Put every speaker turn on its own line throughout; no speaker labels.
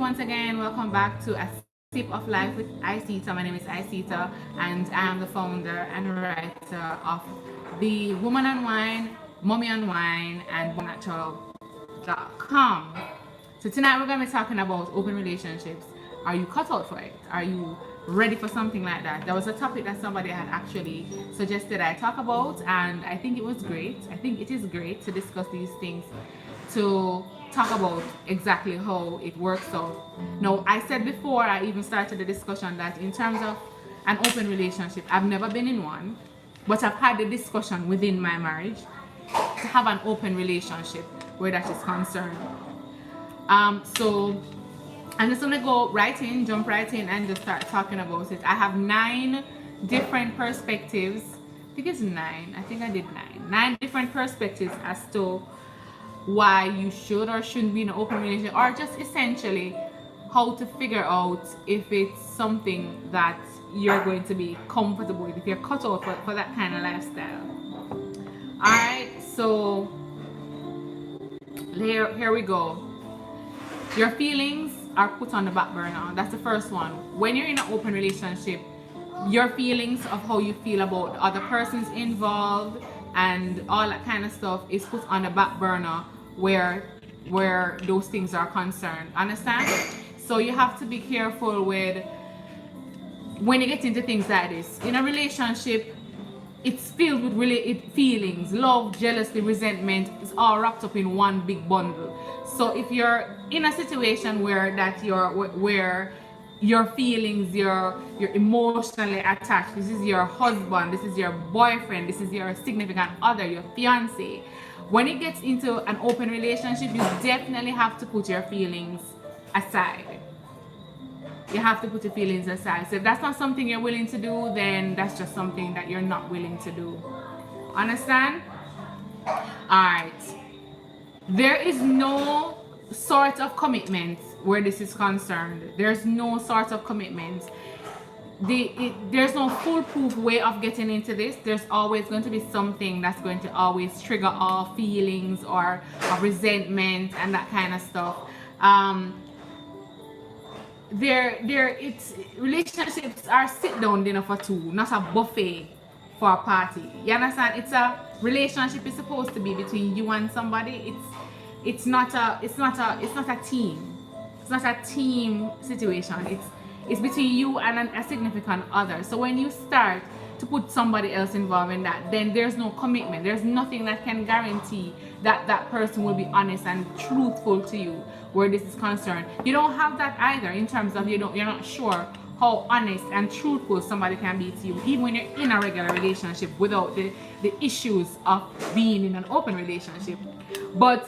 once again, welcome back to A Sip of Life with Iceta. My name is Iceta, and I am the founder and writer of the Woman on Wine, Mommy on Wine, and natural.com. So tonight we're going to be talking about open relationships. Are you cut out for it? Are you ready for something like that? That was a topic that somebody had actually suggested I talk about, and I think it was great. I think it is great to discuss these things, to talk about exactly how it works out. Now, I said before I even started the discussion that in terms of an open relationship, I've never been in one, but I've had the discussion within my marriage to have an open relationship where that is concerned. So I'm just gonna go right in, jump right in, and just start talking about it. I have 9 different perspectives. I think it's 9. I think I did 9. 9 different perspectives as to why you should or shouldn't be in an open relationship, or just essentially how to figure out if it's something that you're going to be comfortable with, if you're cut out for that kind of lifestyle. Alright, so here we go. Your feelings are put on the back burner. That's the first one. When you're in an open relationship, your feelings of how you feel about the other persons involved and all that kind of stuff is put on the back burner where those things are concerned. Understand? So you have to be careful with when you get into things like this. In a relationship, it's filled with feelings, love, jealousy, resentment. It's all wrapped up in one big bundle. So if you're in a situation where your feelings, you're emotionally attached, this is your husband, this is your boyfriend, this is your significant other, your fiance, when it gets into an open relationship, you definitely have to put your feelings aside. You have to put your feelings aside. So if that's not something you're willing to do, then that's just something that you're not willing to do. Understand? Alright. There is no sort of commitment where this is concerned. There's no sort of commitment. There's no foolproof way of getting into this. There's always going to be something that's going to always trigger all feelings or resentment and that kind of stuff. Relationships are sit down dinner for two, not a buffet for a party. You understand? It's a relationship is supposed to be between you and somebody. It's not a team. It's not a team situation. It's between you and a significant other. So when you start to put somebody else involved in that, then there's no commitment. There's nothing that can guarantee that that person will be honest and truthful to you where this is concerned. You don't have that either in terms of you're not sure how honest and truthful somebody can be to you, even when you're in a regular relationship without the issues of being in an open relationship. But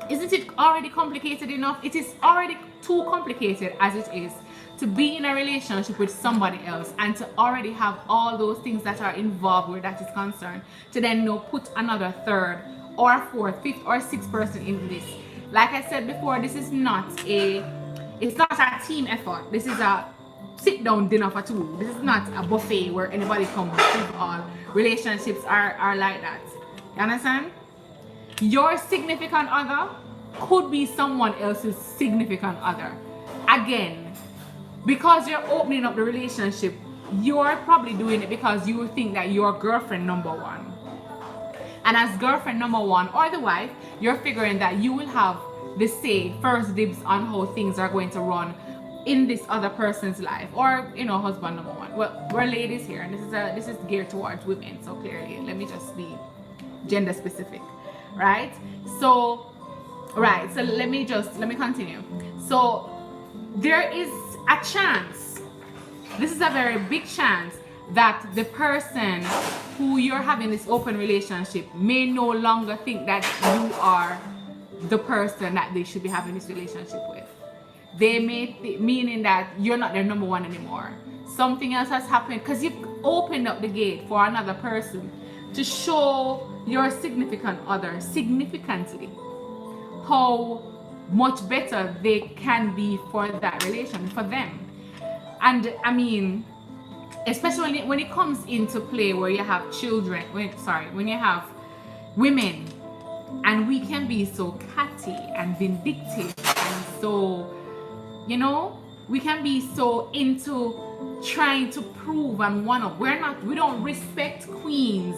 isn't it already complicated enough? It is already too complicated as it is to be in a relationship with somebody else and to already have all those things that are involved where that is concerned, to then put another third or fourth, fifth or sixth person in this. Like I said before, this is not it's not a team effort. This is a sit down dinner for two. This is not a buffet where anybody comes with all. Relationships are like that. You understand? Your significant other could be someone else's significant other. Again, because you're opening up the relationship, you're probably doing it because you think that you're girlfriend number one. And as girlfriend number one or the wife, you're figuring that you will have the say, first dibs on how things are going to run in this other person's life, or husband number one. Well, we're ladies here, and this is geared towards women. So clearly, let me just be gender specific, right? So let me continue. So there is a chance, this is a very big chance, that the person who you're having this open relationship may no longer think that you are the person that they should be having this relationship with. They may meaning that you're not their number one anymore. Something else has happened because you've opened up the gate for another person to show your significant other significantly how much better they can be for that relation, for them. And I mean, especially when it comes into play where you have children, when you have women, and we can be so catty and vindictive and so You know, we can be so into trying to prove and one up. We don't respect queens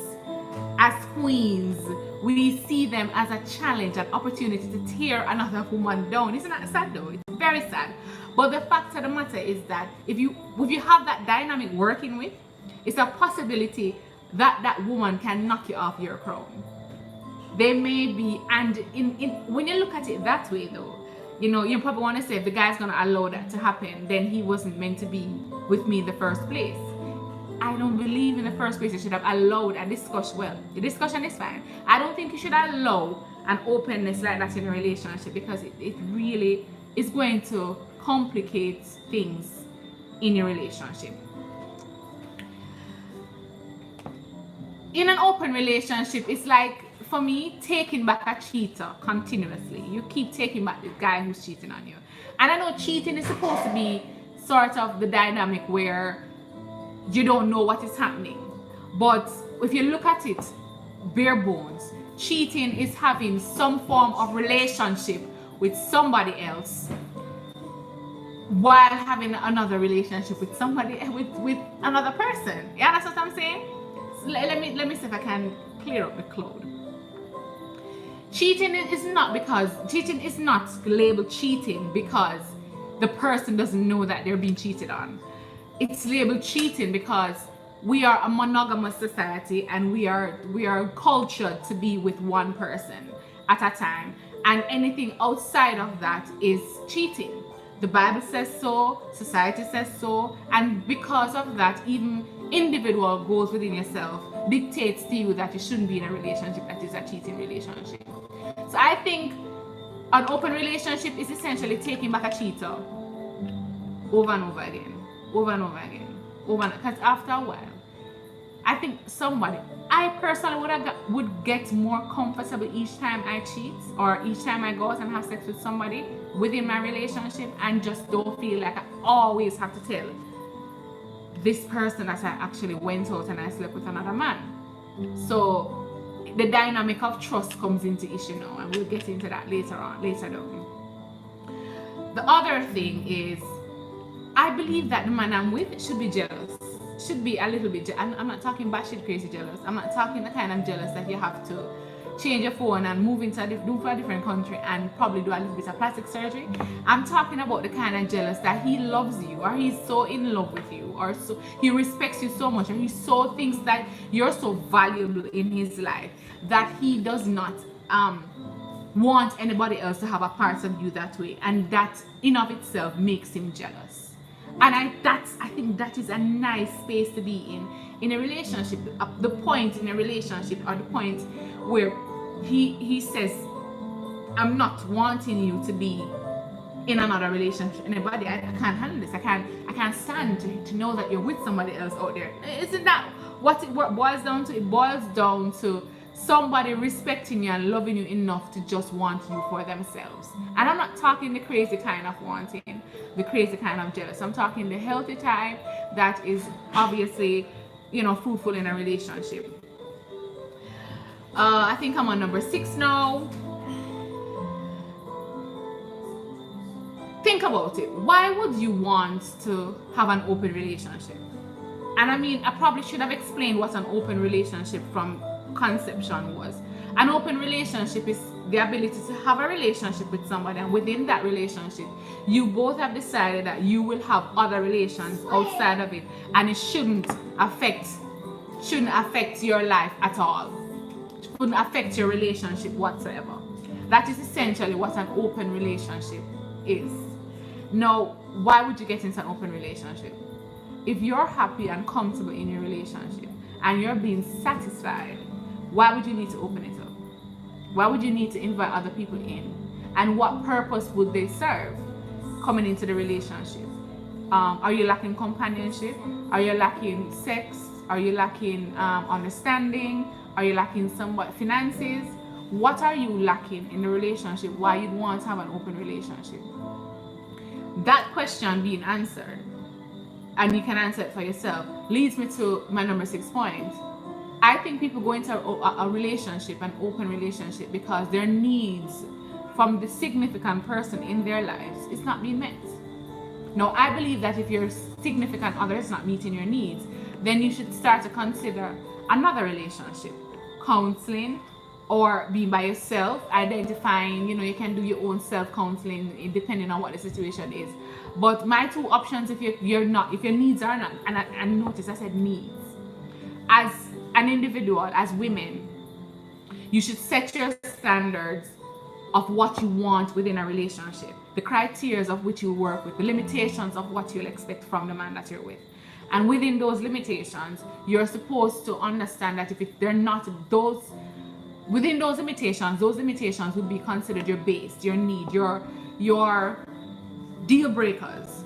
as queens. We see them as a challenge, an opportunity to tear another woman down. Isn't that sad though? It's very sad. But the fact of the matter is that if you have that dynamic working with, it's a possibility that that woman can knock you off your crown. They may be, and when you look at it that way though, you know, you probably want to say if the guy's gonna allow that to happen, then he wasn't meant to be with me in the first place. I don't believe in the first place you should have allowed a discussion. Well, the discussion is fine. I don't think you should allow an openness like that in a relationship, because it really is going to complicate things in your relationship. In an open relationship, it's like, for me, taking back a cheater continuously. You keep taking back the guy who's cheating on you. And I know cheating is supposed to be sort of the dynamic where you don't know what is happening. But if you look at it bare bones, cheating is having some form of relationship with somebody else while having another relationship with somebody, with another person. Yeah, that's what I'm saying. So let me see if I can clear up the cloud. Cheating is not labeled cheating because the person doesn't know that they're being cheated on. It's labeled cheating because we are a monogamous society and we are cultured to be with one person at a time, and anything outside of that is cheating. The Bible says so, society says so, and because of that, even individual goals within yourself dictates to you that you shouldn't be in a relationship that is a cheating relationship. So I think an open relationship is essentially taking back a cheater over and over again, because after a while, I think I personally would get more comfortable each time I cheat or each time I go out and have sex with somebody within my relationship, and just don't feel like I always have to tell this person that I actually went out and I slept with another man. So the dynamic of trust comes into issue now, and we'll get into that later down. The other thing is, I believe that the man I'm with should be jealous. Should be a little bit. I'm not talking batshit crazy jealous. I'm not talking the kind of jealous that you have to change your phone and move into a different country and probably do a little bit of plastic surgery. I'm talking about the kind of jealous that he loves you, or he's so in love with you, or so he respects you so much, and he so thinks that you're so valuable in his life that he does not want anybody else to have a part of you that way, and that in of itself makes him jealous. And I think that is a nice space to be in a relationship. The point in a relationship, or the point where he says, I'm not wanting you to be in another relationship. Anybody, I can't handle this. I can't stand to know that you're with somebody else out there. Isn't that what it boils down to? It boils down to somebody respecting you and loving you enough to just want you for themselves. And I'm not talking the crazy kind of wanting, the crazy kind of jealous. I'm talking the healthy type that is obviously, you know, fruitful in a relationship. I think I'm on number 6 now. Think about it. Why would you want to have an open relationship? And I mean, I probably should have explained what an open relationship from conception was. An open relationship is the ability to have a relationship with somebody, and within that relationship you both have decided that you will have other relations outside of it, and it shouldn't affect your life at all. It shouldn't affect your relationship whatsoever. That is essentially what an open relationship is. Now, why would you get into an open relationship? If you're happy and comfortable in your relationship and you're being satisfied, why would you need to open it up? Why would you need to invite other people in? And what purpose would they serve coming into the relationship? Are you lacking companionship? Are you lacking sex? Are you lacking understanding? Are you lacking somewhat finances? What are you lacking in the relationship? Why you'd want to have an open relationship? That question being answered, and you can answer it for yourself, leads me to my number 6 point. I think people go into a relationship, an open relationship, because their needs from the significant person in their lives is not being met. Now, I believe that if your significant other is not meeting your needs, then you should start to consider another relationship, counseling, or being by yourself, identifying, you can do your own self-counseling depending on what the situation is. But my two options, if your needs are not, and notice I said needs, as an individual, as women, you should set your standards of what you want within a relationship, the criteria of which you work with, the limitations of what you'll expect from the man that you're with. And within those limitations, you're supposed to understand that if they're not those, within those limitations would be considered your base, your need, your deal breakers.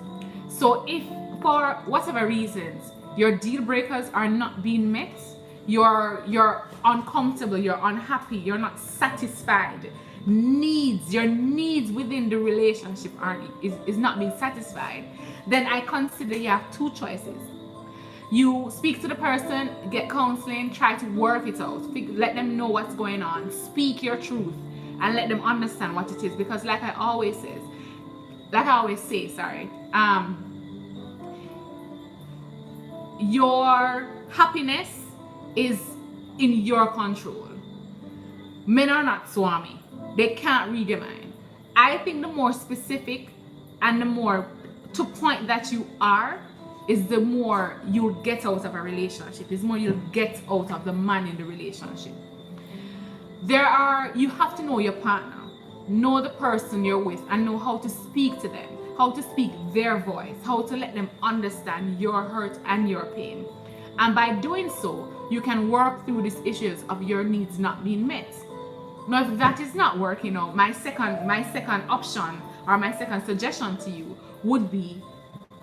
So if for whatever reasons your deal breakers are not being met, you're uncomfortable, you're unhappy, you're not satisfied, your needs within the relationship is not being satisfied, then I consider you have two choices. You speak to the person, get counseling, try to work it out, let them know what's going on, speak your truth, and let them understand what it is. Because like I always say, your happiness is in your control. Men are not Swami. They can't read your mind. I think the more specific and the more to point that you are, is the more you'll get out of a relationship, is more you'll get out of the man in the relationship. You have to know your partner, know the person you're with, and know how to speak to them, how to speak their voice, how to let them understand your hurt and your pain. And by doing so, you can work through these issues of your needs not being met. Now, if that is not working out, my second option or my second suggestion to you would be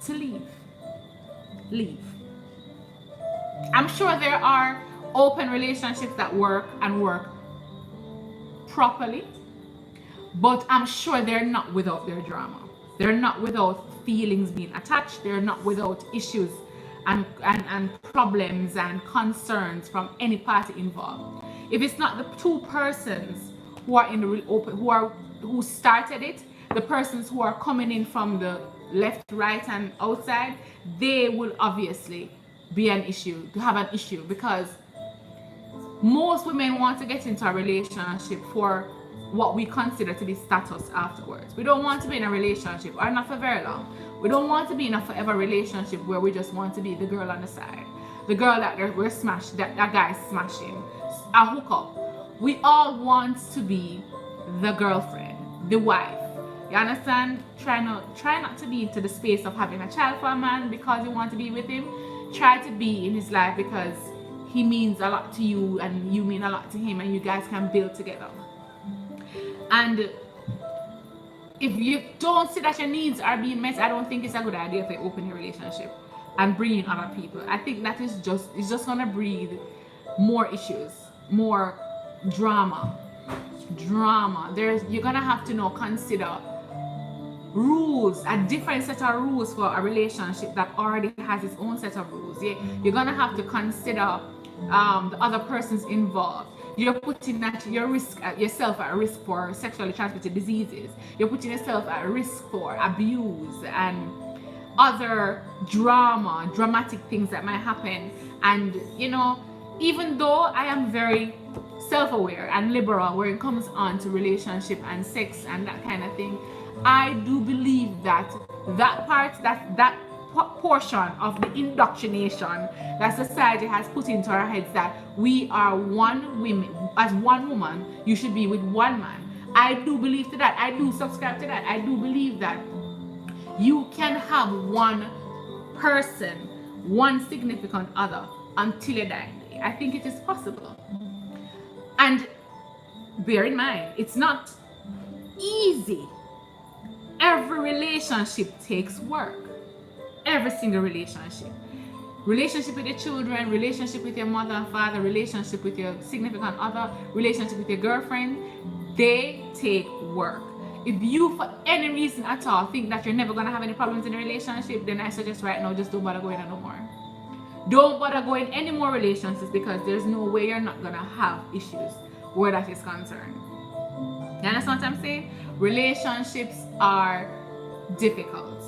to leave. I'm sure there are open relationships that work properly, but I'm sure they're not without their drama. They're not without feelings being attached. They're not without issues and problems and concerns from any party involved. If it's not the two persons who are in the open, who started it, the persons who are coming in from the left, right, and outside, they will obviously be an issue, because most women want to get into a relationship for what we consider to be status afterwards. We don't want to be in a relationship, or not for very long. We don't want to be in a forever relationship where we just want to be the girl on the side, the girl that we're smashed, that guy's smashing, a hookup. We all want to be the girlfriend, the wife. You understand? Try not to be into the space of having a child for a man because you want to be with him. Try to be in his life because he means a lot to you and you mean a lot to him, and you guys can build together. And if you don't see that your needs are being met, I don't think it's a good idea to open your relationship and bring in other people. I think that it's just gonna breed more issues, more drama. You're gonna have to consider rules, a different set of rules for a relationship that already has its own set of rules. You're gonna have to consider the other persons involved. You're putting yourself at risk for sexually transmitted diseases. You're putting yourself at risk for abuse and other dramatic things that might happen. And even though I am very self-aware and liberal when it comes on to relationship and sex and that kind of thing, I do believe that portion of the indoctrination that society has put into our heads, that we are one woman, you should be with one man. I do believe to that. I do subscribe to that. I do believe that you can have one person, one significant other until your dying day. I think it is possible. And bear in mind, it's not easy. Every relationship takes work. Every single relationship with your children, relationship with your mother and father, relationship with your significant other, relationship with your girlfriend, they take work. If you for any reason at all think that you're never going to have any problems in a relationship, then I suggest right now just don't bother going on no more. Don't bother going any more relationships, because there's no way you're not going to have issues where that is concerned. You understand what I'm saying? Relationships are difficult.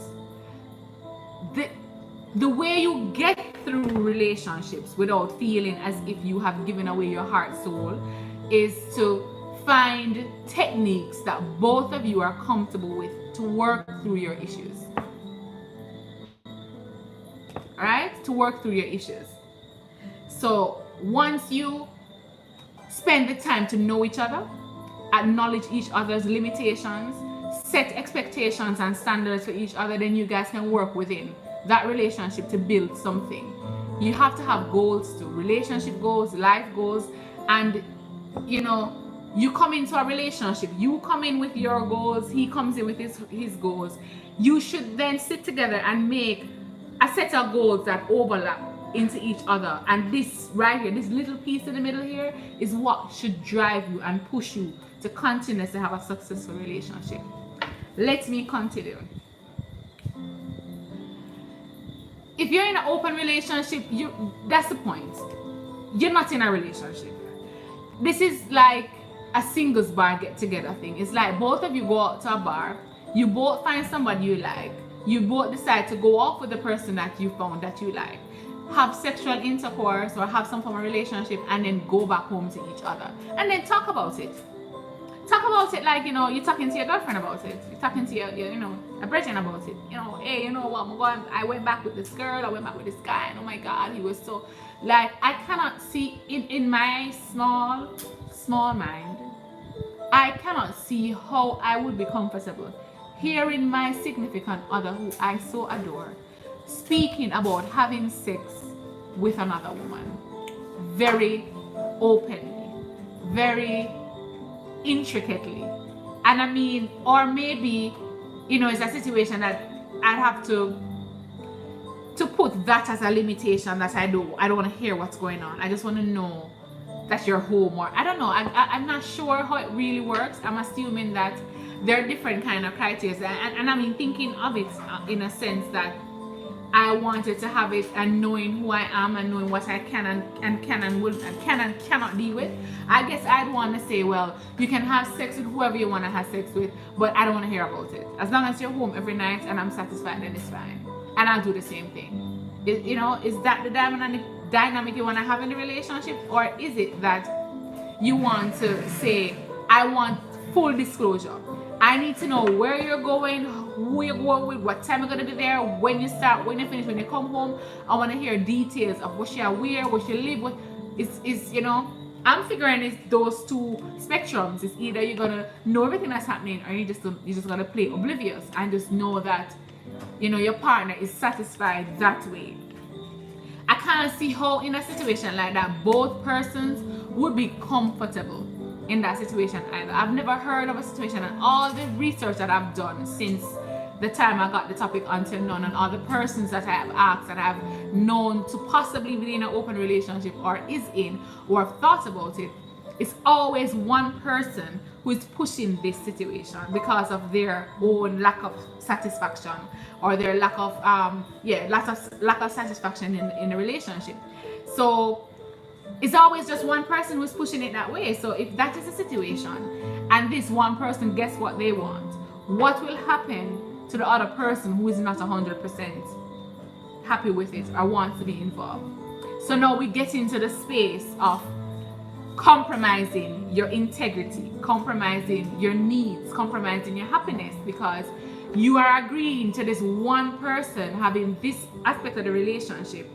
the way you get through relationships without feeling as if you have given away your heart soul is to find techniques that both of you are comfortable with to work through your issues. All right? To work through your issues. So once you spend the time to know each other, acknowledge each other's limitations, set expectations and standards for each other, then you guys can work within that relationship to build something. You have to have goals too, relationship goals, life goals, and you know, you come into a relationship, you come in with your goals, he comes in with his goals. You should then sit together and make a set of goals that overlap into each other, and this right here, this little piece in the middle here, is what should drive you and push you to continue to have a successful relationship. Let me continue. If you're in an open relationship, that's the point. You're not in a relationship. This is like a singles bar get together thing. It's like both of you go out to a bar, you both find somebody you like, you both decide to go off with the person that you found that you like, have sexual intercourse or have some form of relationship, and then go back home to each other and then talk about it. Talk about it like, you know, you're talking to your girlfriend about it. You're talking to your you know, a brethren about it. You know, hey, you know what, I went back with this girl, I went back with this guy, and oh my God, he was so, like, I cannot see, in my small mind, I cannot see how I would be comfortable hearing my significant other, who I so adore, speaking about having sex with another woman very openly, very intricately. And I mean, or maybe, you know, it's a situation that I'd have to put that as a limitation, that I don't want to hear what's going on. I just want to know that you're home, or I don't know. I'm not sure how it really works. I'm assuming that there are different kind of criteria, and I mean, thinking of it in a sense that I wanted to have it, and knowing who I am and knowing what I can and will and cannot deal with. I guess I'd want to say, well, you can have sex with whoever you want to have sex with, but I don't want to hear about it. As long as you're home every night and I'm satisfied, then it's fine. And I'll do the same thing. You know, is that the dynamic you want to have in the relationship? Or is it that you want to say, I want full disclosure? I need to know where you're going, who you're going with, what time you're going to be there, when you start, when you finish, when you come home. I want to hear details of what you wear, what you live with. It's you know, I'm figuring it's those two spectrums. It's either you're going to know everything that's happening, or you're just going to play oblivious and just know that, you know, your partner is satisfied that way. I can't see how in a situation like that both persons would be comfortable in that situation either. I've never heard of a situation, and all the research that I've done since the time I got the topic until now, and all the persons that I have asked that I've known to possibly be in an open relationship or is in or have thought about it, it's always one person who is pushing this situation because of their own lack of satisfaction, or their lack of lack of satisfaction in a relationship. So it's always just one person who's pushing it that way. So if that is the situation and this one person gets what they want, what will happen to the other person who is not 100% happy with it or wants to be involved? So now we get into the space of compromising your integrity, compromising your needs, compromising your happiness, because you are agreeing to this one person having this aspect of the relationship,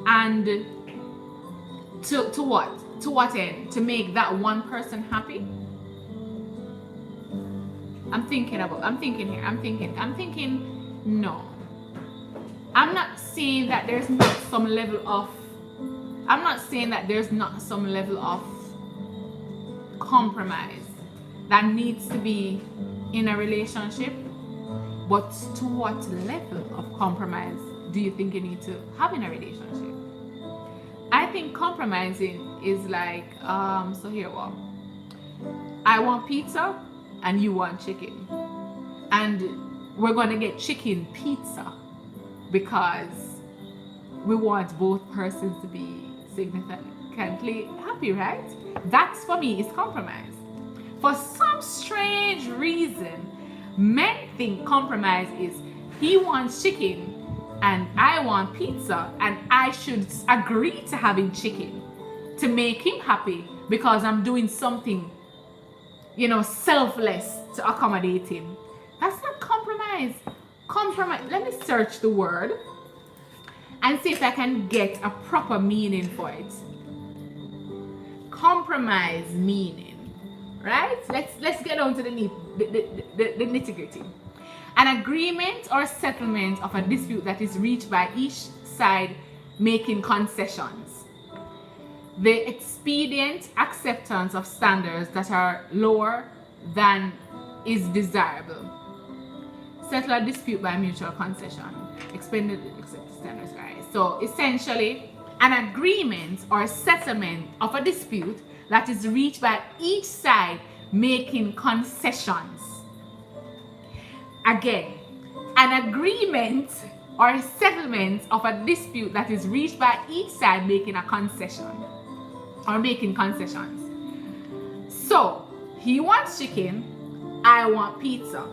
and to what end? To make that one person happy? I'm thinking no. I'm not saying that there's not some level of compromise that needs to be in a relationship, but to what level of compromise do you think you need to have in a relationship? I think compromising is like, so here what? I want pizza and you want chicken. And we're gonna get chicken pizza because we want both persons to be significantly happy, right? That's, for me, is compromise. For some strange reason, men think compromise is he wants chicken and I want pizza, and I should agree to having chicken to make him happy because I'm doing something, you know, selfless to accommodate him. That's not compromise. Compromise. Let me search the word and see if I can get a proper meaning for it. Compromise meaning, right? Let's get on to the nitty-gritty. An agreement or settlement of a dispute that is reached by each side making concessions. The expedient acceptance of standards that are lower than is desirable. Settle a dispute by mutual concession. Expanded accept standards, guys. So essentially, an agreement or settlement of a dispute that is reached by each side making concessions. Again, an agreement or a settlement of a dispute that is reached by each side making a concession or making concessions. So he wants chicken, I want pizza.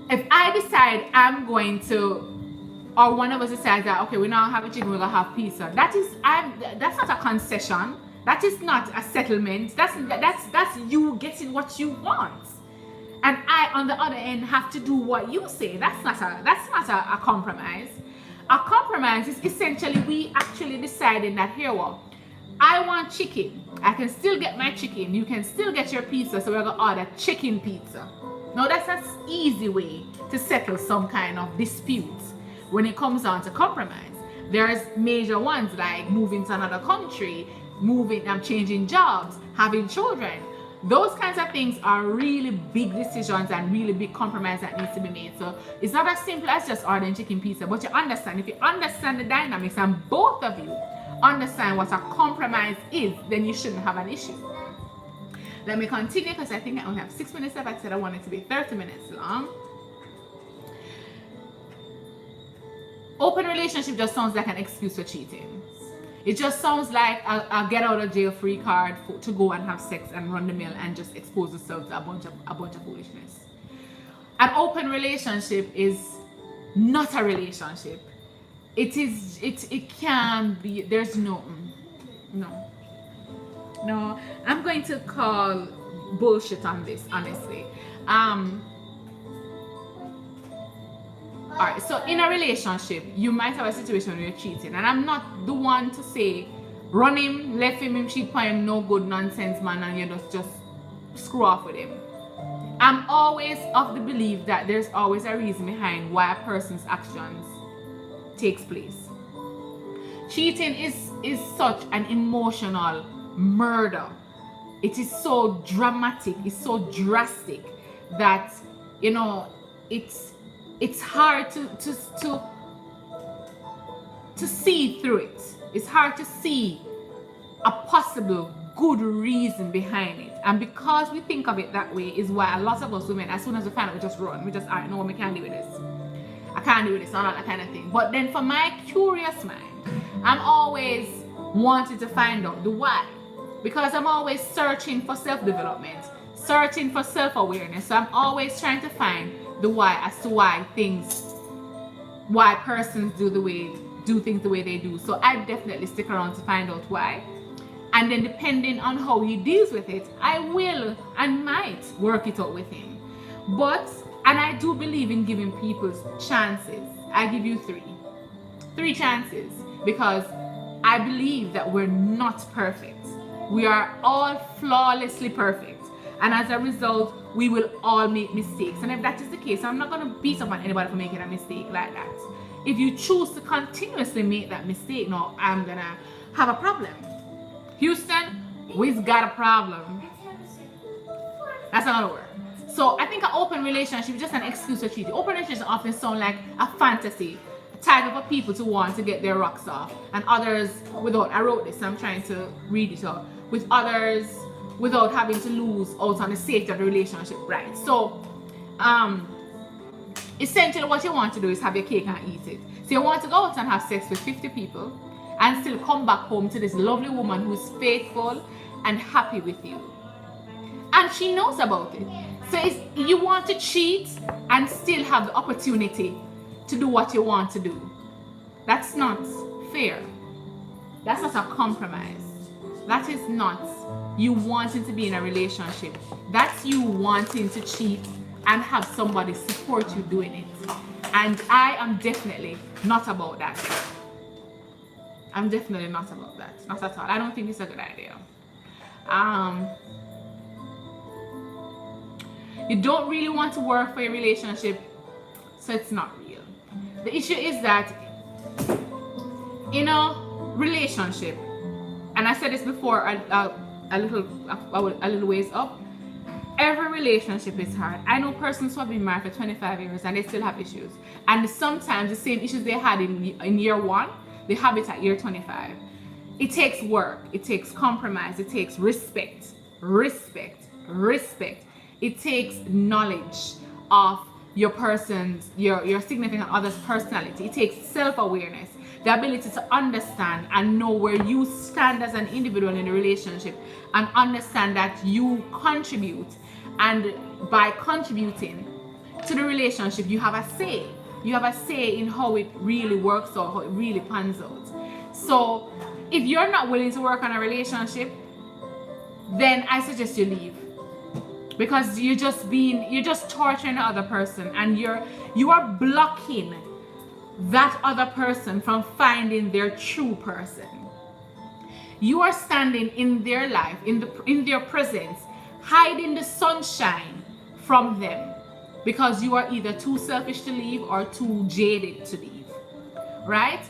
If I decide I'm going to, or one of us decides that okay, we now have a chicken, we're gonna have pizza. That's not a concession. That is not a settlement. That's you getting what you want. And I, on the other end, have to do what you say. That's not a compromise. A compromise is essentially we actually deciding that here, well, I want chicken. I can still get my chicken. You can still get your pizza. So we're gonna order chicken pizza. Now that's an easy way to settle some kind of dispute when it comes down to compromise. There's major ones like moving to another country, changing jobs, having children. Those kinds of things are really big decisions and really big compromise that needs to be made. So it's not as simple as just ordering chicken pizza, but you understand, if you understand the dynamics and both of you understand what a compromise is, then you shouldn't have an issue. Let me continue because I think I only have 6 minutes left. I said I want it to be 30 minutes long. Open relationship just sounds like an excuse for cheating. It just sounds like a get out of jail free card to go and have sex and run the mill and just expose yourself to a bunch of foolishness. An open relationship is not a relationship. It can be. There's no. I'm going to call bullshit on this, honestly. Alright, so in a relationship, you might have a situation where you're cheating, and I'm not the one to say run him, left him cheat for him, no good nonsense man, and you just screw off with him. I'm always of the belief that there's always a reason behind why a person's actions takes place. Cheating is such an emotional murder. It is so dramatic, it's so drastic that, you know, it's hard to see through it. It's hard to see a possible good reason behind it. And because we think of it that way is why a lot of us women, as soon as we find out, we just run. We just, all right, no, we can't do this. I can't do this, not that kind of thing. But then for my curious mind, I'm always wanting to find out the why. Because I'm always searching for self-development, searching for self-awareness. So I'm always trying to find the why as to why persons do things the way they do. So I definitely stick around to find out why. And then depending on how he deals with it, I will and might work it out with him. And I do believe in giving people chances. I give you three chances, because I believe that we're not perfect. We are all flawlessly perfect. And as a result, we will all make mistakes. And if that is the case, I'm not going to beat up on anybody for making a mistake like that. If you choose to continuously make that mistake, no, I'm going to have a problem. Houston, we've got a problem. That's not going to work. So I think an open relationship is just an excuse for cheating. Open relationships often sound like a fantasy, a type of people to want to get their rocks off. And others, I wrote this, I'm trying to read it out. With others, without having to lose out on the safety of the relationship, right? So, essentially what you want to do is have your cake and eat it. So you want to go out and have sex with 50 people and still come back home to this lovely woman who is faithful and happy with you. And she knows about it. So you want to cheat and still have the opportunity to do what you want to do. That's not fair. That's not a compromise. That is not you wanting to be in a relationship. That's you wanting to cheat and have somebody support you doing it. And I am definitely not about that. I'm definitely not about that. Not at all. I don't think it's a good idea. You don't really want to work for your relationship, so it's not real. The issue is that in a relationship, and I said this before a little ways up, every relationship is hard. I know persons who have been married for 25 years and they still have issues. And sometimes the same issues they had in year 1, they have it at year 25. It takes work, it takes compromise, it takes respect. It takes knowledge of your person's, your significant other's personality. It takes self-awareness, the ability to understand and know where you stand as an individual in the relationship, and understand that you contribute, and by contributing to the relationship you have a say. You have a say in how it really works out, how it really pans out. So if you're not willing to work on a relationship, then I suggest you leave, because you're just torturing the other person, and you are blocking that other person from finding their true person. You are standing in their life, in their presence, hiding the sunshine from them, because you are either too selfish to leave or too jaded to leave, right?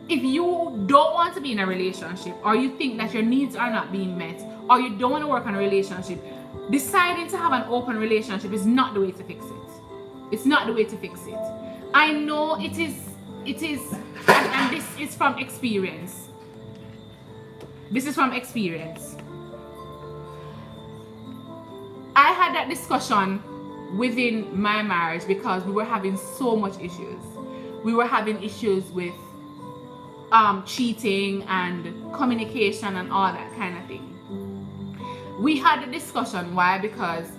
If you don't want to be in a relationship, or you think that your needs are not being met, or you don't want to work on a relationship, deciding to have an open relationship is not the way to fix it. It's not the way to fix it. I know it is, and this is from experience. This is from experience. I had that discussion within my marriage because we were having so much issues. We were having issues with cheating and communication and all that kind of thing. We had a discussion. Why? Because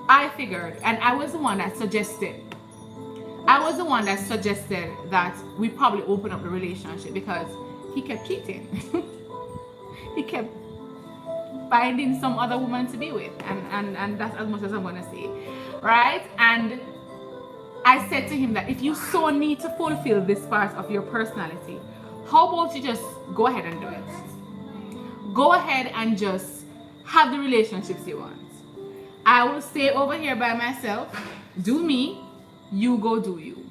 I figured, and I was the one that suggested that we probably open up the relationship, because he kept cheating. He kept finding some other woman to be with, and that's as much as I'm gonna say, right? And I said to him that if you so need to fulfill this part of your personality, how about you just go ahead and do it? Go ahead and just have the relationships you want. I will stay over here by myself, do me, you go do you.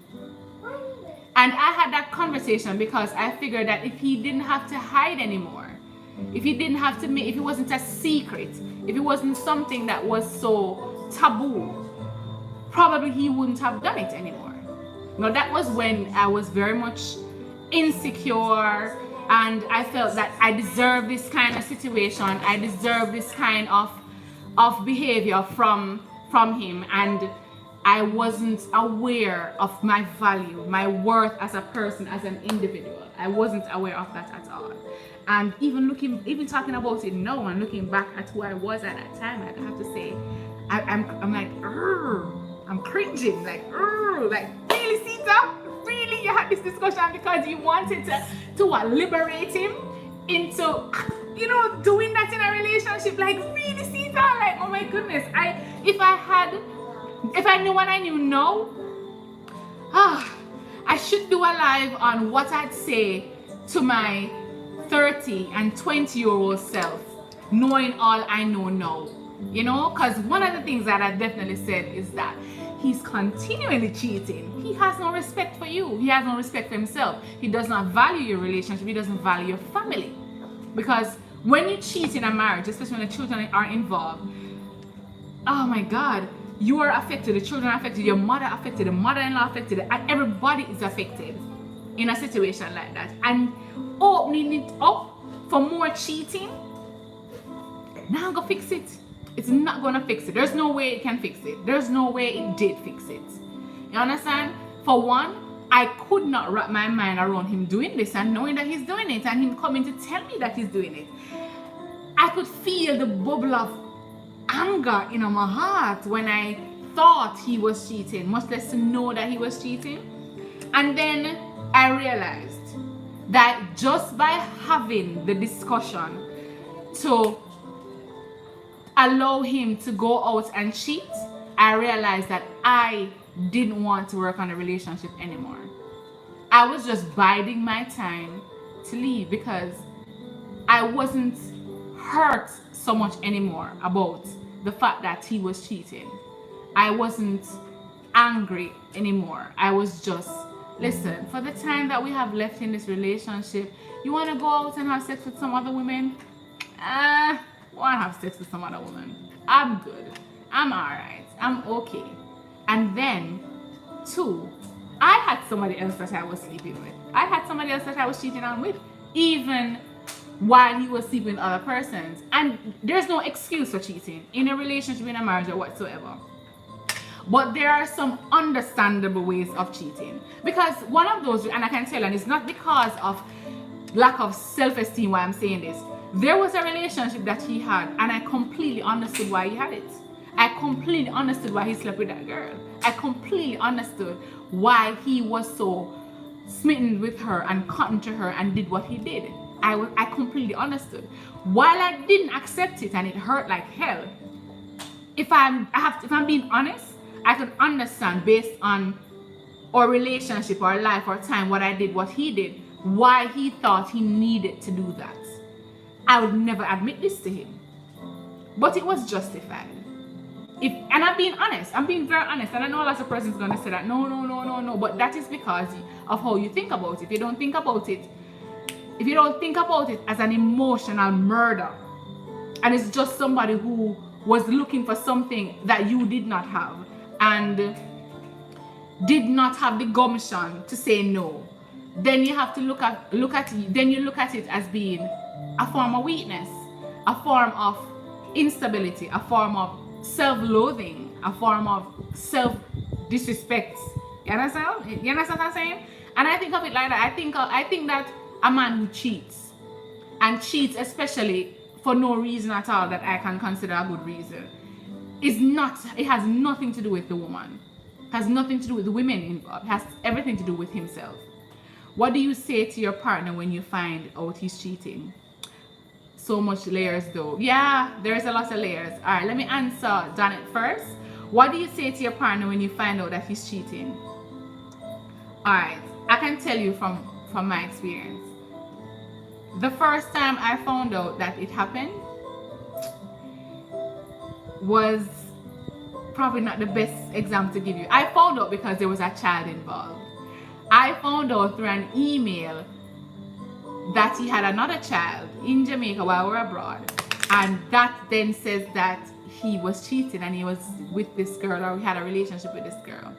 And I had that conversation because I figured that if he didn't have to hide anymore, if he didn't have to make, if it wasn't a secret, if it wasn't something that was so taboo, probably he wouldn't have done it anymore. Now that was when I was very much insecure, and I felt that I deserved this kind of situation, I deserved this kind of behavior from him, and I wasn't aware of my value, my worth as a person, as an individual. I wasn't aware of that at all. And even talking about it now and looking back at who I was at that time, I have to say, I'm like, I'm cringing, like really, Iceta? Really, you had this discussion because you wanted to liberate him into, doing that in a relationship? Like, really, Iceta? Like, oh my goodness. If I knew what I knew now, I should do a live on what I'd say to my 30 and 20-year-old self, knowing all I know now. Because one of the things that I definitely said is that he's continually cheating. He has no respect for you. He has no respect for himself. He does not value your relationship. He doesn't value your family. Because when you cheat in a marriage, especially when the children are involved, oh my God, you are affected, the children are affected, your mother affected, the mother-in-law affected, and everybody is affected in a situation like that. And opening it up for more cheating, now go fix it. It's not gonna fix it. There's no way it can fix it. There's no way it did fix it. You understand? For one, I could not wrap my mind around him doing this and knowing that he's doing it, and him coming to tell me that he's doing it. I could feel the bubble of anger in my heart when I thought he was cheating, much less to know that he was cheating. And then I realized that just by having the discussion to allow him to go out and cheat, I realized that I didn't want to work on a relationship anymore. I was just biding my time to leave because I wasn't hurt so much anymore about the fact that he was cheating. I wasn't angry anymore. I was just, listen, for the time that we have left in this relationship, you want to go out and have sex with some other women? I want to have sex with some other woman. I'm good. I'm alright. I'm okay. And then, two, I had somebody else that I was sleeping with. I had somebody else that I was cheating on with, even while he was sleeping with other persons. And there's no excuse for cheating in a relationship, in a marriage, or whatsoever. But there are some understandable ways of cheating. Because one of those, and I can tell, and it's not because of lack of self-esteem why I'm saying this. There was a relationship that he had, and I completely understood why he had it. I completely understood why he slept with that girl. I completely understood why he was so smitten with her and cotton to her and did what he did. I completely understood. While I didn't accept it and it hurt like hell, if I'm being honest, I could understand based on our relationship, our life, our time, what I did, what he did, why he thought he needed to do that. I would never admit this to him. But it was justified. And I'm being honest. I'm being very honest. And I know lots of persons are going to say that, no. But that is because of how you think about it. If you don't think about it as an emotional murder, and it's just somebody who was looking for something that you did not have and did not have the gumption to say no, then you have to look at it as being a form of weakness, a form of instability, a form of self-loathing, a form of self-disrespect. You understand? You understand what I'm saying? And I think of it like that. I think that a man who cheats, and cheats especially for no reason at all that I can consider a good reason, it has nothing to do with the woman. It has nothing to do with the women involved. It has everything to do with himself. What do you say to your partner when you find out he's cheating? So much layers though. Yeah, there's a lot of layers. All right, let me answer Janet first. What do you say to your partner when you find out that he's cheating? All right, I can tell you from my experience. The first time I found out that it happened was probably not the best example to give you. I found out because there was a child involved. I found out through an email that he had another child in Jamaica while we were abroad, and that then says that he was cheating and he was with this girl, or he had a relationship with this girl.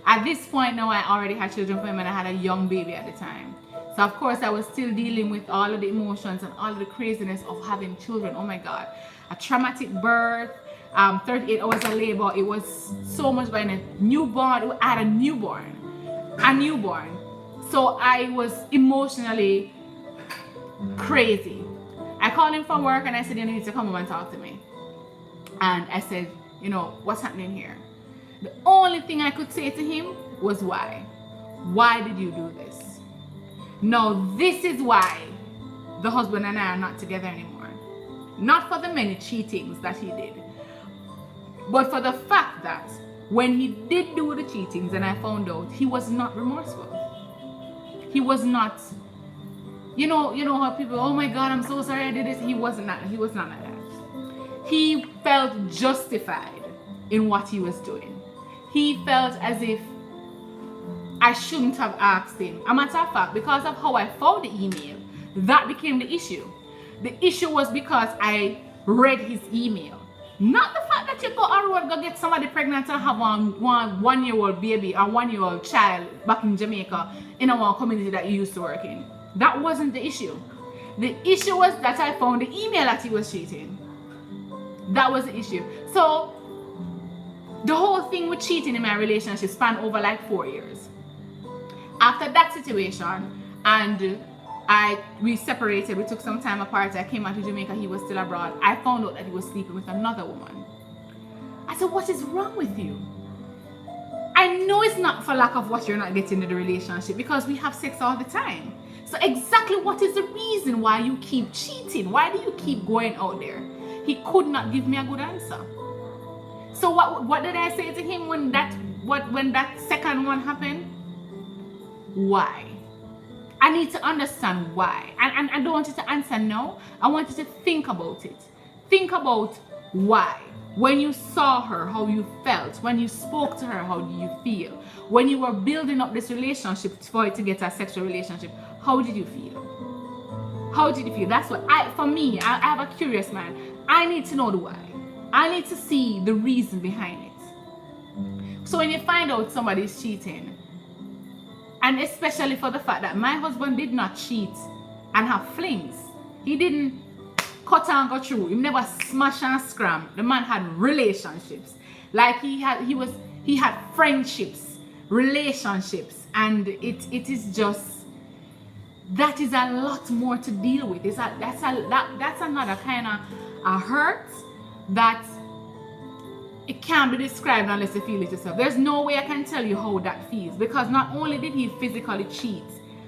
At this point now, I already had children for him and I had a young baby at the time. So of course I was still dealing with all of the emotions and all of the craziness of having children. Oh my God, a traumatic birth, 38 hours of labor. It was so much, by a newborn. I had a newborn. So I was emotionally crazy. I called him from work and I said, you need to come home and talk to me. And I said, you know, what's happening here? The only thing I could say to him was why. Why did you do this? Now, this is why the husband and I are not together anymore. Not for the many cheatings that he did, but for the fact that when he did do the cheatings and I found out, he was not remorseful. He was not, you know how people, oh my God, I'm so sorry I did this. He was not like that. He felt justified in what he was doing. He felt as if I shouldn't have asked him. A matter of fact, because of how I found the email, that became the issue. The issue was because I read his email. Not the fact that you go on road, go get somebody pregnant and have one-year-old baby or one-year-old child back in Jamaica in a community that you used to work in. That wasn't the issue. The issue was that I found the email that he was cheating. That was the issue. So the whole thing with cheating in my relationship spanned over like 4 years. After that situation, and we separated, we took some time apart, I came out to Jamaica, he was still abroad. I found out that he was sleeping with another woman. I said, what is wrong with you? I know it's not for lack of what you're not getting in the relationship, because we have sex all the time. So exactly what is the reason why you keep cheating? Why do you keep going out there? He could not give me a good answer. So what did I say to him when that second one happened? Why? I need to understand why. And I don't want you to answer no. I want you to think about it. Think about why. When you saw her, how you felt. When you spoke to her, how do you feel? When you were building up this relationship for it to get a sexual relationship, how did you feel? How did you feel? That's what for me, I have a curious mind. I need to know the why. I need to see the reason behind it. So when you find out somebody's cheating, and especially for the fact that my husband did not cheat and have flings. He didn't cut and go through. He never smash and scram. The man had relationships. Like he had friendships, relationships, and it is just, that is a lot more to deal with. That's another kind of a hurt that it can't be described unless you feel it yourself. There's no way I can tell you how that feels, because not only did he physically cheat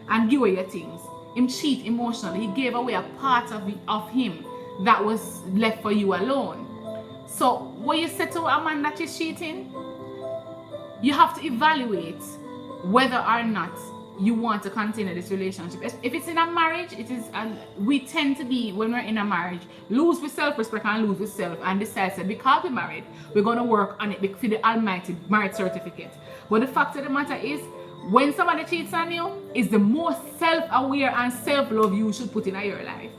and give away your things, him cheat emotionally. He gave away a part of him that was left for you alone. So when you say to a man that is cheating, you have to evaluate whether or not you want to continue this relationship. If it's in a marriage, we tend to be, when we're in a marriage, lose with self-respect and lose with self, and decide that because we're married, we're going to work on it for the almighty marriage certificate. But the fact of the matter is, when somebody cheats on you, is the most self-aware and self-love you should put in your life.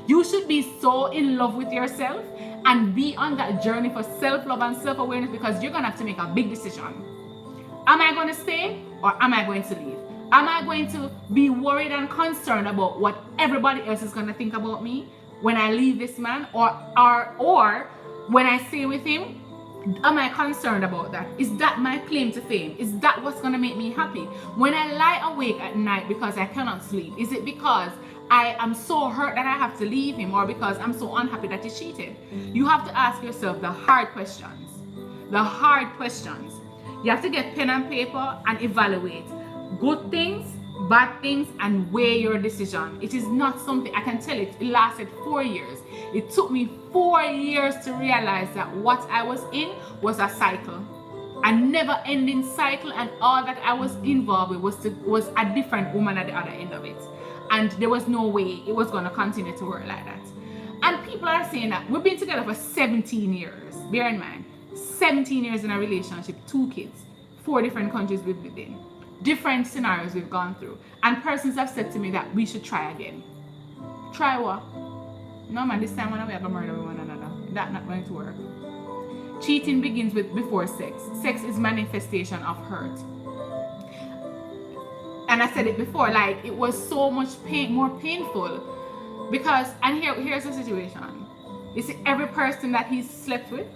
You should be so in love with yourself and be on that journey for self-love and self-awareness, because you're going to have to make a big decision. Am I going to stay or am I going to leave? Am I going to be worried and concerned about what everybody else is going to think about me when I leave this man, or when I stay with him? Am I concerned about that? Is that my claim to fame? Is that what's going to make me happy? When I lie awake at night because I cannot sleep, is it because I am so hurt that I have to leave him, or because I'm so unhappy that he cheated? You have to ask yourself the hard questions. The hard questions. You have to get pen and paper and evaluate good things, bad things, and weigh your decision. It is not something, I can tell you, it lasted 4 years. It took me 4 years to realize that what I was in was a cycle, a never-ending cycle, and all that I was involved with was a different woman at the other end of it. And there was no way it was going to continue to work like that. And people are saying that we've been together for 17 years. Bear in mind, 17 years in a relationship, 2 kids, 4 different countries we've lived in, different scenarios we've gone through. And persons have said to me that we should try again. Try what? No man, this time when we have to murder one another. That's not going to work. Cheating begins before sex. Sex is manifestation of hurt. And I said it before, like, it was so much more painful, because, and here's the situation. You see, every person that he's slept with,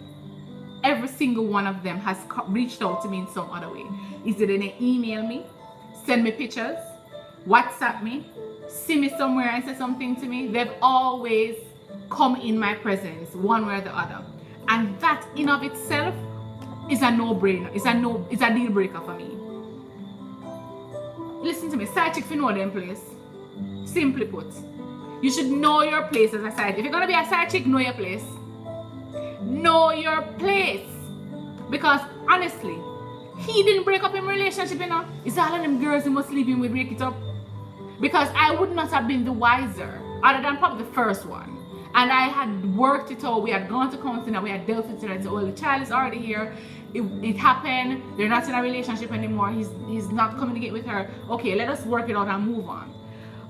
every single one of them has reached out to me in some other way. Either they email me, send me pictures, WhatsApp me, see me somewhere and say something to me. They've always come in my presence, one way or the other. And that in of itself is a no-brainer. It's a deal breaker for me. Listen to me, side chick, if you know them place. Simply put, you should know your place as a side. If you're gonna be a side chick, know your place. Know your place. Because honestly, he didn't break up in relationship, you know. It's all of them girls who must leave him with break it up. Because I would not have been the wiser, other than probably the first one. And I had worked it out. We had gone to counseling and we had dealt with it. And so, well, the child is already here. It happened. They're not in a relationship anymore. He's not communicating with her. Okay, let us work it out and move on.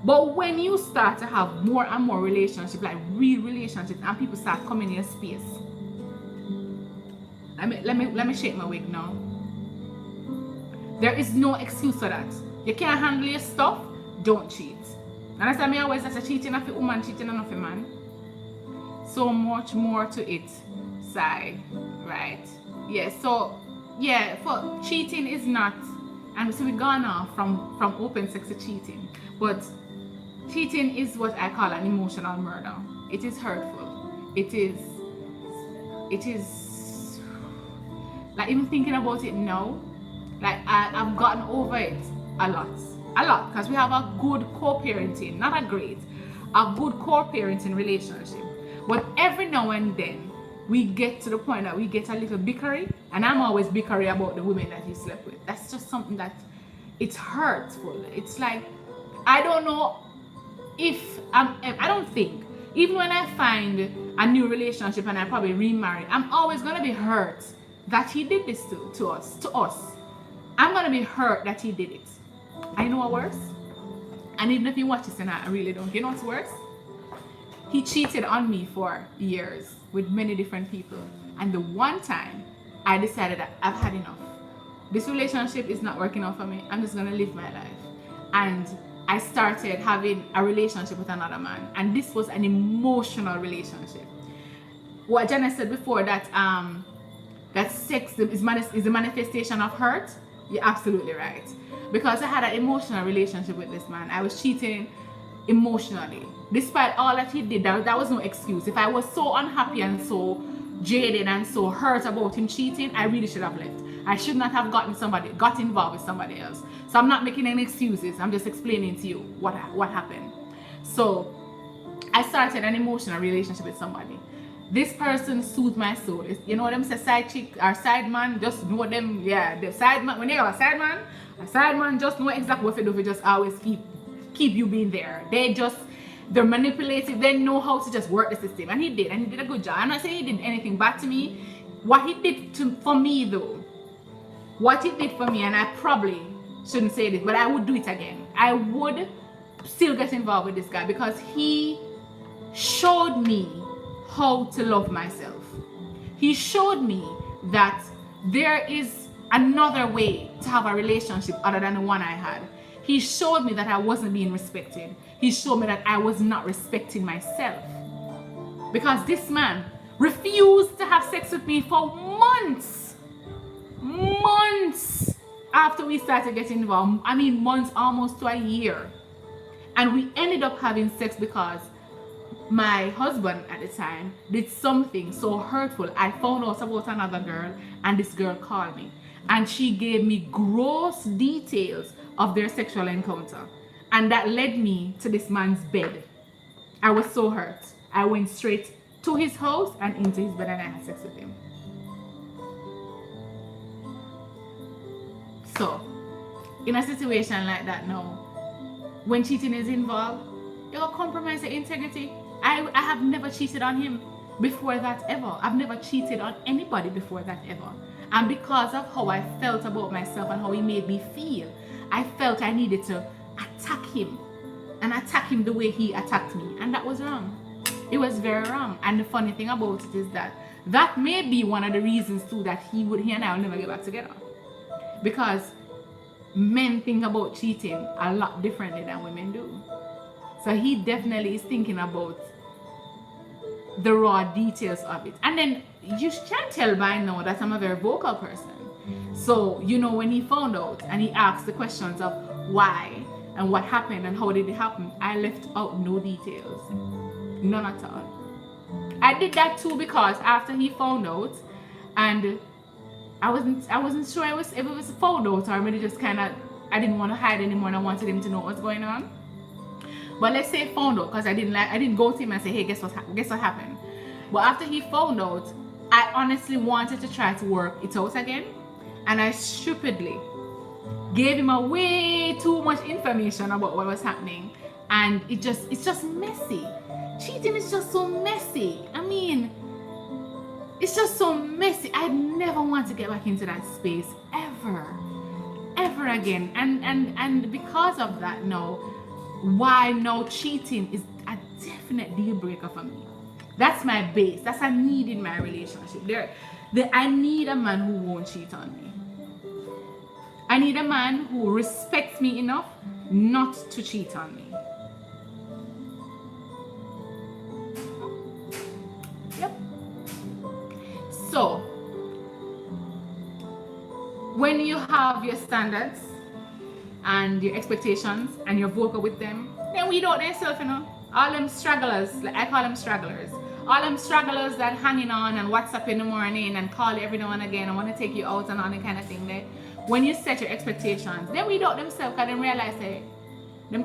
But when you start to have more and more relationships, like real relationships, and people start coming in your space. Let me shake my wig now. There is no excuse for that. You can't handle your stuff, don't cheat. And that's why I always say cheating of a woman, cheating on a man. So much more to it, side, right? Yes, so yeah, for cheating is not, and so we've gone off from open sex to cheating, but cheating is what I call an emotional murder. It is hurtful. It is like, even thinking about it now, Like I've gotten over it a lot, because we have a good co-parenting, not a great, a good co-parenting relationship. But every now and then we get to the point that we get a little bickery, and I'm always bickery about the women that he slept with. That's just something that it's hurtful. It's like, I don't know if I don't think, even when I find a new relationship and I probably remarry, I'm always gonna be hurt that he did this to us. I'm gonna be hurt that he did it. I know what's worse, and even if you watch this and I really don't, you know what's worse? He cheated on me for years with many different people, and the one time I decided that I've had enough. This relationship is not working out for me. I'm just gonna live my life. And I started having a relationship with another man, and this was an emotional relationship. What Janice said before, that sex is a manifestation of hurt, you're absolutely right. Because I had an emotional relationship with this man. I was cheating emotionally. Despite all that he did, that was no excuse. If I was so unhappy and so jaded and so hurt about him cheating, I really should have left. I should not have got involved with somebody else. So I'm not making any excuses. I'm just explaining to you what happened. So I started an emotional relationship with somebody. This person soothed my soul. You know what them say, side chick or side man, just know them, yeah, the side man. When you have a side man just know exactly what to do. They just always keep you being there. They're manipulative. They know how to just work the system, and he did a good job. I'm not saying he did anything bad to me. What he did for me though, what he did for me, and I probably shouldn't say this, but I would do it again. I would still get involved with this guy because he showed me how to love myself. He showed me that there is another way to have a relationship other than the one I had. He showed me that I wasn't being respected. He showed me that I was not respecting myself. Because this man refused to have sex with me for months after we started getting involved. I mean, months, almost to a year. And we ended up having sex because my husband at the time did something so hurtful. I found out about another girl, and this girl called me, and she gave me gross details of their sexual encounter, and that led me to this man's bed. I was so hurt. I went straight to his house and into his bed, and I had sex with him. So in a situation like that now, when cheating is involved, you'll compromise your integrity. I have never cheated on him before that ever. I've never cheated on anybody before that ever. And because of how I felt about myself and how he made me feel, I felt I needed to attack him, and attack him the way he attacked me. And that was wrong. It was very wrong. And the funny thing about it is that may be one of the reasons too that he and I will never get back together. Because men think about cheating a lot differently than women do. So he definitely is thinking about the raw details of it. And then you can tell by now that I'm a very vocal person. So, you know, when he found out and he asked the questions of why and what happened and how did it happen, I left out no details. None at all. I did that too because after he found out, and I wasn't sure if it was found out or maybe just kind of, I didn't want to hide anymore and I wanted him to know what's going on. But let's say found out, because I didn't go to him and say, hey, guess what happened. But after he found out, I honestly wanted to try to work it out again, and I stupidly gave him a way too much information about what was happening, and it's just messy. Cheating is just so messy. I mean, it's just so messy. I'd never want to get back into that space ever again. And because of that, why now cheating is a definite deal breaker for me. That's my base. That's a need in my relationship. I need a man who won't cheat on me. I need a man who respects me enough not to cheat on me. Yep. So, when you have your standards and your expectations and you're vocal with them, then weed out themselves, all them stragglers, like I call them stragglers, all them stragglers that hanging on and WhatsApp in the morning and call every now and again, I want to take you out and all that kind of thing there. when you set your expectations, they weed out themselves because they realize that them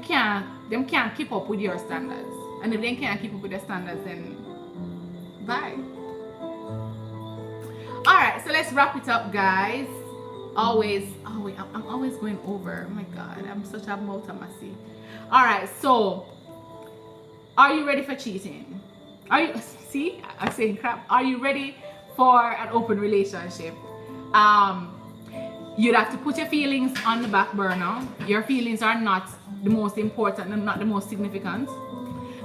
can't keep up with your standards. And if they can't keep up with their standards, then bye. Alright, so let's wrap it up, guys. I'm always going over. Oh my god, I'm such a multi-massy. Alright, so are you ready for cheating? Are you see? I'm saying crap. Are you ready for an open relationship? You'd have to put your feelings on the back burner. Your feelings are not the most important and not the most significant.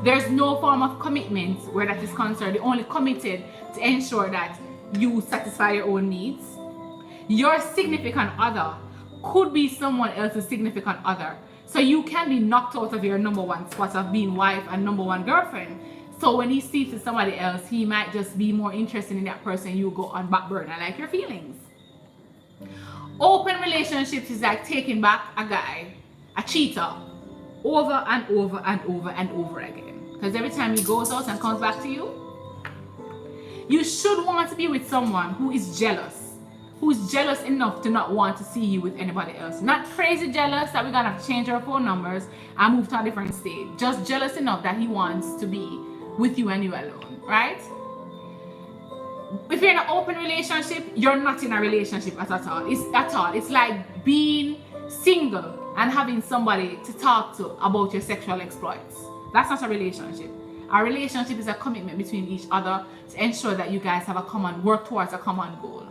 There's no form of commitment where that is concerned. You're only committed to ensure that you satisfy your own needs. Your significant other could be someone else's significant other. So you can be knocked out of your number one spot of being wife and number one girlfriend. So when he sees with somebody else, he might just be more interested in that person. You go on back burner like your feelings. Open relationships is like taking back a guy, a cheater, over and over and over and over again. Because every time he goes out and comes back to you, you should want to be with someone who is jealous enough to not want to see you with anybody else. Not crazy jealous that we're gonna have to change our phone numbers and move to a different state. Just jealous enough that he wants to be with you and you alone, right? If you're in an open relationship, you're not in a relationship at all. It's like being single and having somebody to talk to about your sexual exploits. That's not a relationship. A relationship is a commitment between each other to ensure that you guys have work towards a common goal.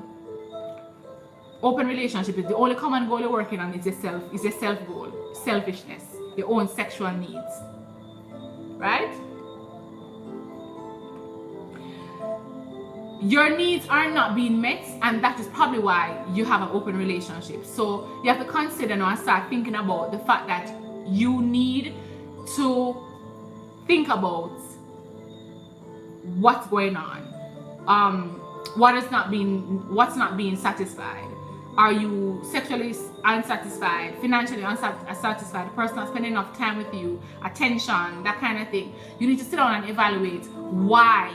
Open relationship is the only common goal you're working on is your self goal, selfishness, your own sexual needs, right? Your needs are not being met, and that is probably why you have an open relationship. So you have to consider now and start thinking about the fact that you need to think about what's going on, what's not being satisfied. Are you sexually unsatisfied, financially unsatisfied, the person not spending enough time with you, attention, that kind of thing. You need to sit down and evaluate why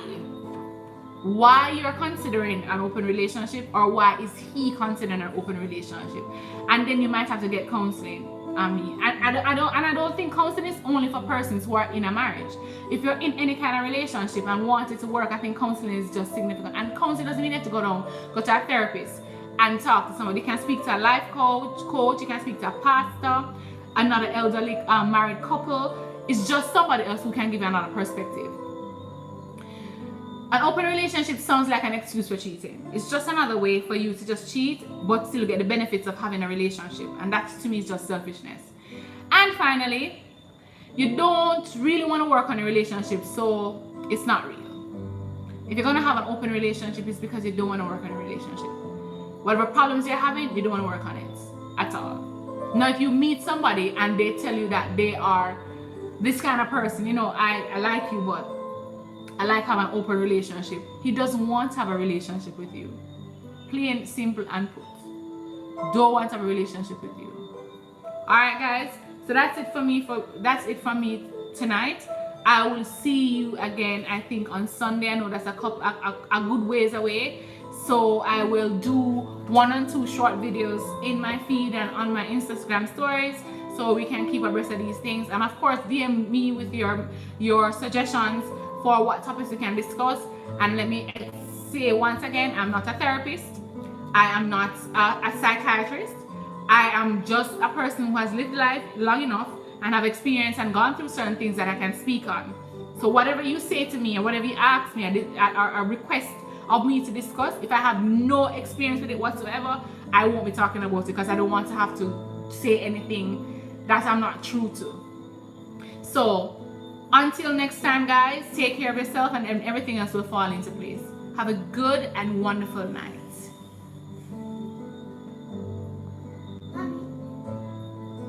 you're considering an open relationship, or why is he considering an open relationship. And then you might have to get counseling. I don't think counseling is only for persons who are in a marriage. If you're in any kind of relationship and want it to work, I think counseling is just significant. And counseling doesn't mean you have to go to a therapist and talk to somebody. You can speak to a life coach, you can speak to a pastor, another elderly married couple. It's just somebody else who can give you another perspective. An open relationship sounds like an excuse for cheating. It's just another way for you to just cheat but still get the benefits of having a relationship, and that to me is just selfishness. And finally, you don't really want to work on a relationship, so it's not real. If you're going to have an open relationship, it's because you don't want to work on a relationship. Whatever problems you're having, you don't want to work on it at all. Now, if you meet somebody and they tell you that they are this kind of person, you know, I like you, but I like having an open relationship. He doesn't want to have a relationship with you. Plain, simple, and put. Don't want to have a relationship with you. Alright, guys. So that's it for me tonight. I will see you again, I think, on Sunday. I know that's a good ways away. So I will do 1 and 2 short videos in my feed and on my Instagram stories, so we can keep abreast of these things. And of course, DM me with your suggestions for what topics we can discuss. And let me say once again, I'm not a therapist. I am not a psychiatrist. I am just a person who has lived life long enough and have experienced and gone through certain things that I can speak on. So whatever you say to me or whatever you ask me or request of me to discuss, if I have no experience with it whatsoever, I won't be talking about it, because I don't want to have to say anything that I'm not true to. So until next time, guys, take care of yourself and everything else will fall into place. Have a good and wonderful night.